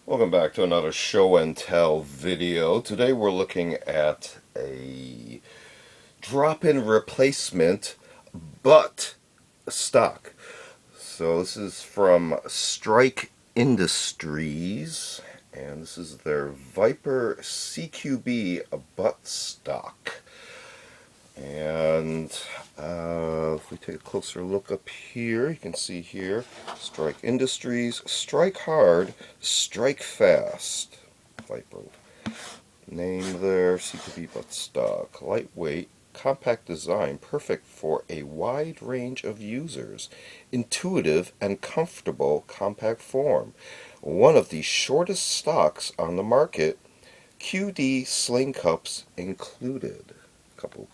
Welcome back to another show and tell video. Today we're looking at a drop-in replacement but stock. So this is from Strike Industries and this is their Viper CQB butt stock. And if we take a closer look up here, you can see here, Strike Industries, strike hard, strike fast. Viper. Name there, CQB butt stock. Lightweight, compact design, perfect for a wide range of users. Intuitive and comfortable compact form. One of the shortest stocks on the market. QD sling cups included. A couple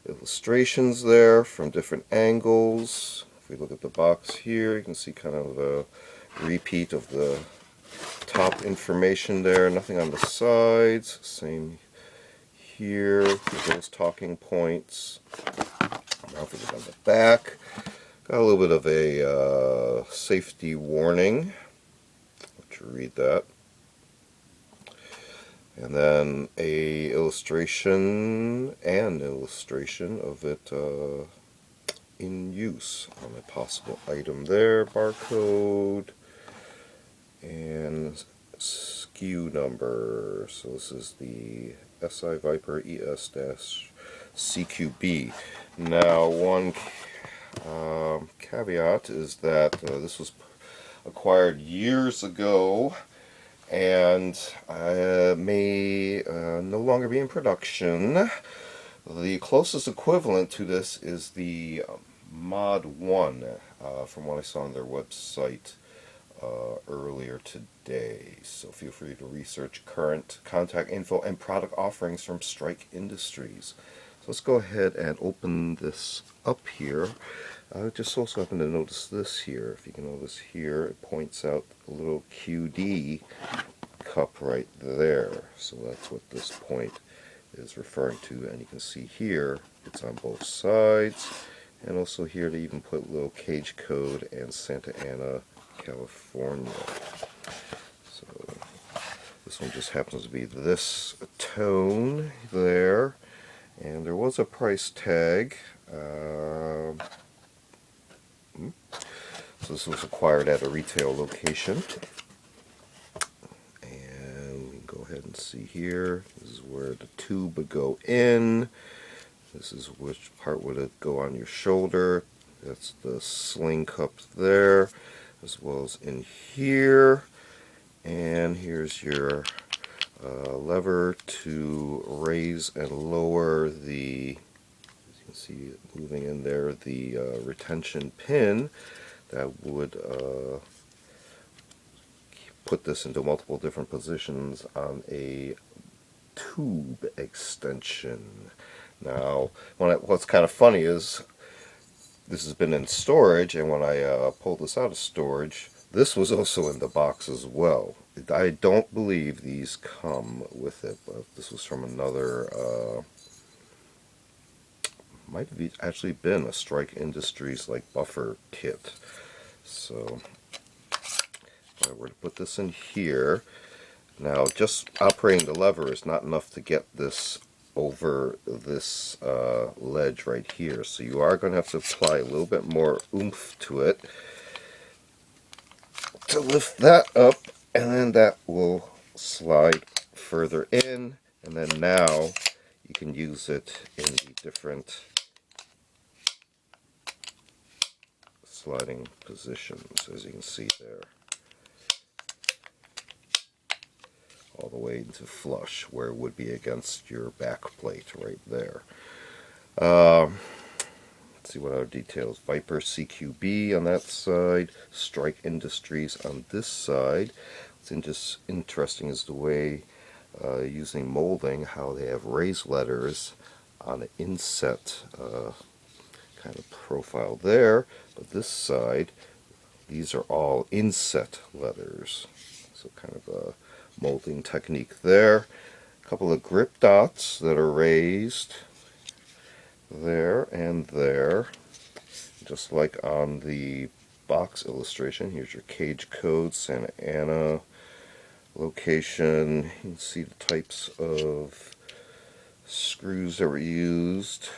illustrations there from different angles. If we look at the box here, you can see kind of a repeat of the top information there. Nothing on the sides. Same here for those talking points. Now if we look on the back, got a little bit of a safety warning. Let you read that. And then a illustration of it in use on a possible item there, barcode, and SKU number. So this is the SI Viper ES-CQB. Now one caveat is that this was acquired years ago and may no longer be in production. The closest equivalent to this is the Mod 1, from what I saw on their website earlier today. So feel free to research current contact info and product offerings from Strike Industries. So let's go ahead and open this up here. I just also happen to notice this here. If you can notice here, it points out a little QD cup right there. So that's what this point is referring to. And you can see here, it's on both sides. And also here they even put a little cage code and Santa Ana, California. So this one just happens to be this tone there. And there was a price tag. So this was acquired at a retail location. And we can go ahead and see here. This is where the tube would go in. This is which part would it go on your shoulder. That's the sling cup there, as well as in here. And here's your lever to raise and lower the, as you can see it moving in there, the retention pin that would put this into multiple different positions on a tube extension. Now, what's kind of funny is this has been in storage, and when I pulled this out of storage, this was also in the box as well. I don't believe these come with it, but this was from another, might have actually been a Strike Industries like buffer kit. So if I were to put this in here, now just operating the lever is not enough to get this over this ledge right here. So you are going to have to apply a little bit more oomph to it to lift that up, and then that will slide further in, and then now you can use it in the different sliding positions, as you can see there, all the way into flush where it would be against your back plate right there. Let's see what our details. Viper CQB on that side, Strike Industries on this side. What's just interesting is the way using molding, how they have raised letters on the inset kind of profile there, but this side, these are all inset letters. So kind of a molding technique there. A couple of grip dots that are raised there and there, just like on the box illustration. Here's your cage code, Santa Ana, location. You can see the types of screws that were used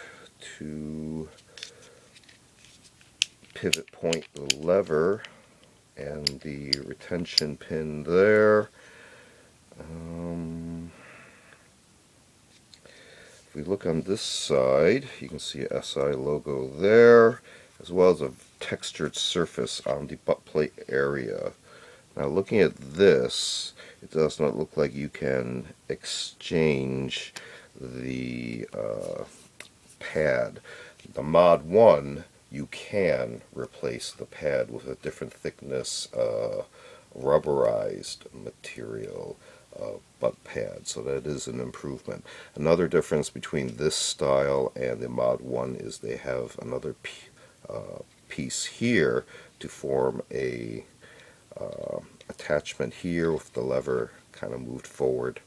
to pivot point the lever and the retention pin there. If we look on this side, you can see a SI logo there, as well as a textured surface on the butt plate area. Now looking at this, it does not look like you can exchange the pad. The Mod 1, you can replace the pad with a different thickness rubberized material butt pad, so that is an improvement. Another difference between this style and the Mod 1 is they have another piece here to form a attachment here with the lever kind of moved forward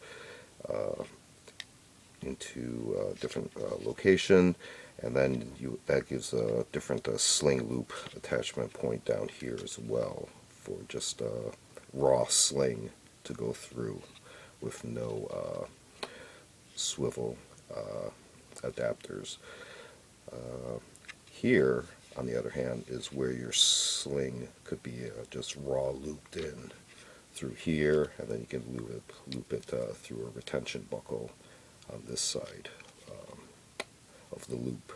into a different location, and then that gives a different sling loop attachment point down here as well for just a raw sling to go through with no swivel adapters. Here, on the other hand, is where your sling could be just raw looped in through here, and then you can loop it through a retention buckle on this side of the loop.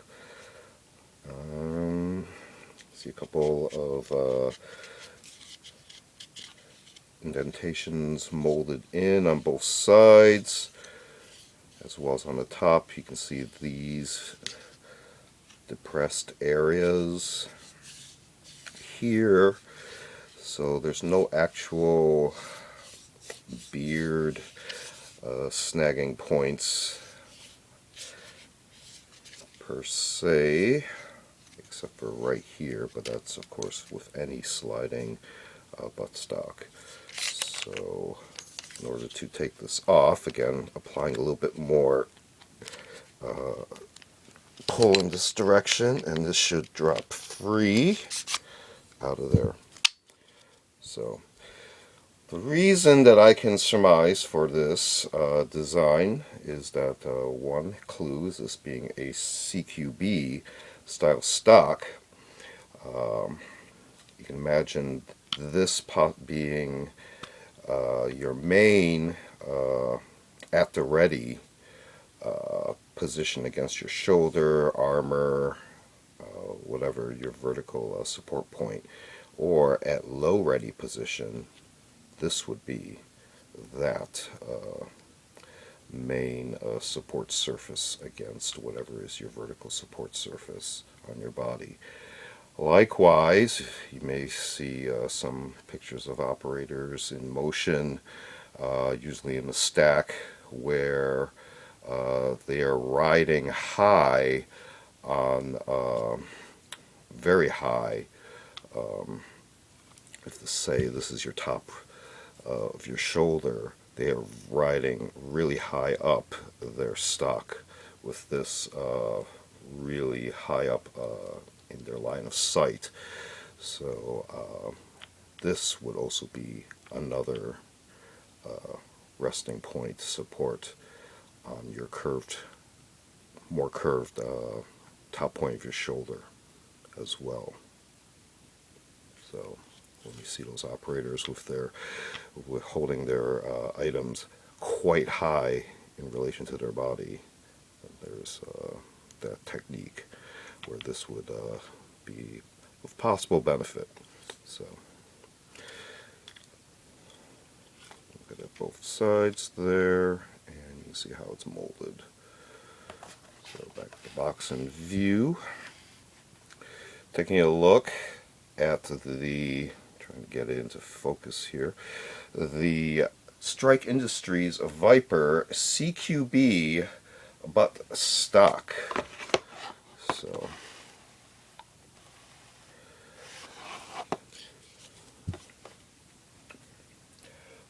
See a couple of indentations molded in on both sides, as well as on the top. You can see these depressed areas here, so there's no actual beard snagging points per se, except for right here, but that's of course with any sliding buttstock. So in order to take this off, again applying a little bit more pull in this direction, and this should drop free out of there. So the reason that I can surmise for this design is that one clue is this being a CQB style stock. You can imagine this pot being your main at the ready position against your shoulder, armor, whatever your vertical support point, or at low ready position. This would be that main support surface against whatever is your vertical support surface on your body. Likewise, you may see some pictures of operators in motion, usually in a stack, where they are riding high on very high. If to say this is your top of your shoulder, they are riding really high up their stock with this really high up in their line of sight. So this would also be another resting point support on your more curved top point of your shoulder as well. So when you see those operators with holding their items quite high in relation to their body, there's that technique where this would be of possible benefit. So look at both sides there, and you can see how it's molded. So back to the box in view. Taking a look at the, trying to get it into focus here, the Strike Industries Viper CQB butt stock. So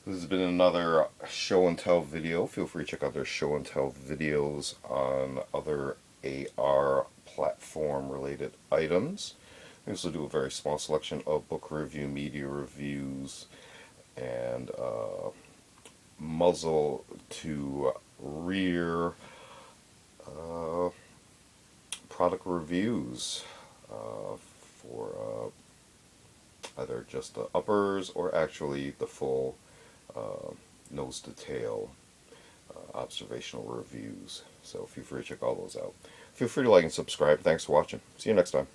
this has been another show and tell video. Feel free to check out their show and tell videos on other AR platform related items. We also do a very small selection of book review, media reviews, and muzzle to rear product reviews for either just the uppers or actually the full nose to tail observational reviews. So feel free to check all those out. Feel free to like and subscribe. Thanks for watching. See you next time.